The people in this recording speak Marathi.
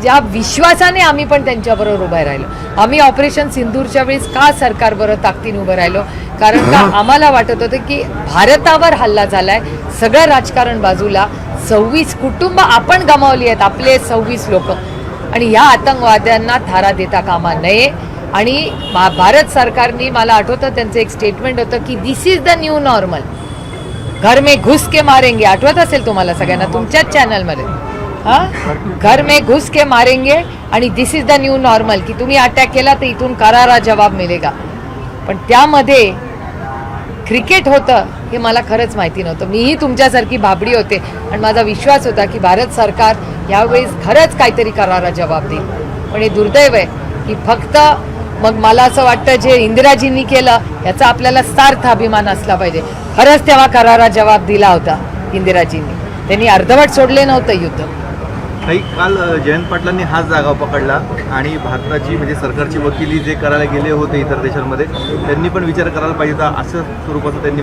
ज्या विश्वासाने आम्ही पण त्यांच्याबरोबर उभं राहिलो. आम्ही ऑपरेशन सिंदूरच्या वेळेस का सरकारबरोबर ताकदीने उभं राहिलो, कारण का आम्हाला वाटत होतं की भारतावर हल्ला झालाय, सगळं राजकारण बाजूला, 26 कुटुंब आपण गमावली आहेत, आपले 26 लोक, आणि ह्या आतंकवाद्यांना थारा देता कामा नये. आणि भारत सरकारने, मला आठवतं त्यांचं एक स्टेटमेंट होतं की दिस इज द न्यू नॉर्मल, घर में घुस के मारेंगे. आठवत असेल तुम्हाला सगळ्यांना तुमच्याच चॅनलमध्ये, हां, घर में घुस के मारेंगे आणि दिस इज द न्यू नॉर्मल, की तुम्ही अटॅक केला तर इथून करारा जवाब मिळेगा. पण त्यामध्ये क्रिकेट होतं हे मला खरंच माहिती नव्हतं. मीही तुमच्यासारखी भाबडी होते आणि माझा विश्वास होता की भारत सरकार यावेळेस खरंच काहीतरी करारा जवाब देईल. पण हे दुर्दैव आहे की फक्त मग मला असं वाटतं जे इंदिराजींनी केलं याचा आपल्याला सार्थ अभिमान असला पाहिजे. खरंच तेव्हा करारा जवाब दिला होता इंदिराजींनी, त्यांनी अर्धवट सोडले नव्हतं युद्ध. काही काल जयंत पाटलांनी हाच जागा पकडला आणि भारताची म्हणजे सरकारची वकिली जे करायला गेले होते इतर देशांमध्ये, त्यांनी पण विचार करायला पाहिजे होता, असं स्वरूपाचं त्यांनी